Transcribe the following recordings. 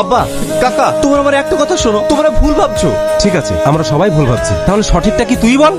আব্বা, কাকা, তোমরা আমার একটা কথা শোনো, তোমরা ভুল ভাবছো। ঠিক আছে, আমরা সবাই ভুল ভাবছি, তাহলে সঠিকটা কি তুই বল।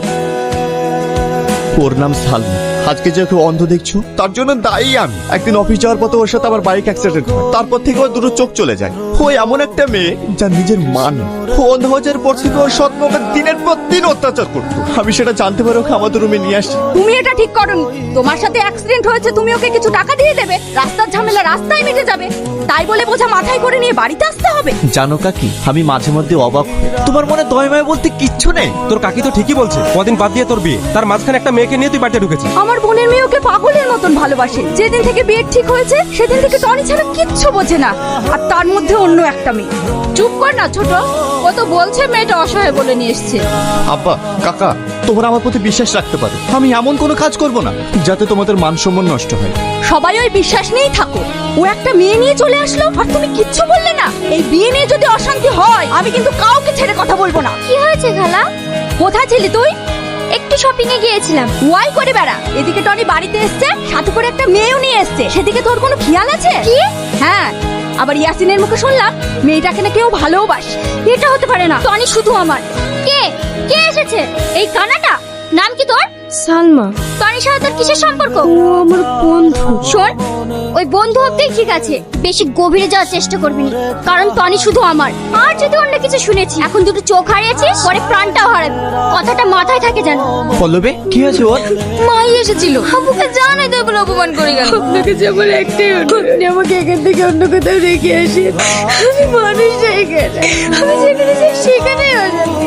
ওর নাম সালমা। আজকে যে ওকে অন্ধ দেখছো তার জন্য দায়ী আমি। একদিন অফিস যাওয়ার পথে ওর সাথে আমার বাইক অ্যাক্সিডেন্ট হয়, তারপর থেকে ওর দুটো চোখ চলে যায়। ও এমন একটা মেয়ে যার নিজের মান। ও অন্ধ হয়ে যাওয়ার পর থেকে ওর সৎ মাকে দিনের পর দিন অত্যাচার করতো। আমি সেটা জানতে পারি ওকে আমাদের রুমে নিয়ে আসি। তুমি এটা ঠিক করনি। তোমার সাথে অ্যাক্সিডেন্ট হয়েছে, তুমি ওকে কিছু টাকা দিয়ে দেবে, রাস্তার ঝামেলা রাস্তায় মিটে যাবে, তাই বলে বোঝা মাথায় করে নিয়ে বাড়িতে আসতে হবে? জানো কাকি, আমি মাঝে মধ্যে অবাক হই। তোমার মনে দয় মায় বলতে কিচ্ছু নেই? তোর কাকি তো ঠিকই বলছে, কদিন বাদ দিয়ে তোর বিয়ে, তার মাঝখানে একটা মেয়েকে নিয়ে তুই বাড়িতে ঢুকেছিস। আমার বোনের মেয়ে ওকে পাগলের মতন ভালোবাসে। যেদিন থেকে বিয়ে ঠিক হয়েছে সেদিন থেকে টনি ছাড়া কিচ্ছু বোঝে না, আর তার মধ্যে অন্য একটা মেয়ে। চুপ কর না ছোট, ও তো বলছে মেয়েটা অসহায় বলে নিয়ে এসছে। আব্বা, কাকা, তোমরা আমার প্রতি বিশ্বাস রাখতে পারো। আমি এমন কোনো কাজ করব না যাতে তোমাদের মান সম্মান নষ্ট হয়। সবাই ওই বিশ্বাস নিয়েই থাকো। ও একটা মেয়ে নিয়ে চলে আসলো আর তুমি কিচ্ছু বললে না। এই বিয়ে নিয়ে যদি অশান্তি হয় আমি কিন্তু কাউকে ছেড়ে কথা বলবো না। কি হয়েছে খালা? কোথায় ছিলি তুই? একটু শপিং এ গিয়েছিলাম। ওয়াই করে বেড়া। এদিকে টনি বাড়িতে এসছে, সাথে করে একটা মেয়েও নিয়ে এসছে, সেদিকে তোর কোনো খেয়াল আছে? কি? হ্যাঁ, আবার ইয়াসিনের মুখে শুনলাম মেয়েটাকে না কেউ ভালোবাসে। এটা হতে পারে না, টনি শুধু আমার। কে কে এসেছে? এই কানাটা? নাম কি তোর? সালমা। টনির সাথে তোর কিসের সম্পর্ক? ও আমার বন্ধু। শোন, ওই বন্ধু হতেই ঠিক আছে, বেশি গভীরে যাওয়ার চেষ্টা করবি না, কারণ টনি শুধু আমার। আর যদি অন্য কিছু শুনেছি, এখন দুটো চোখ হারিয়েছিস, পরে প্রাণটাও হারাবি। কথাটা মাথায় থাকে যেন। পল্লবী, কি আছে ওর? মাই এসেছিল, আপুকে জানাই তো বলে অপমান করে গেল। আপনাকে যে আমার একটাই অনুরোধ, আপনি আমাকে এখান থেকে অন্য কোথাও রেখে আসেন। আমি মানুষ এখানে, আমি যেখানে যাই সেখানেই অশান্তি।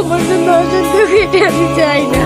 আমার জন্য অশান্তি কেটে আমি চাই না।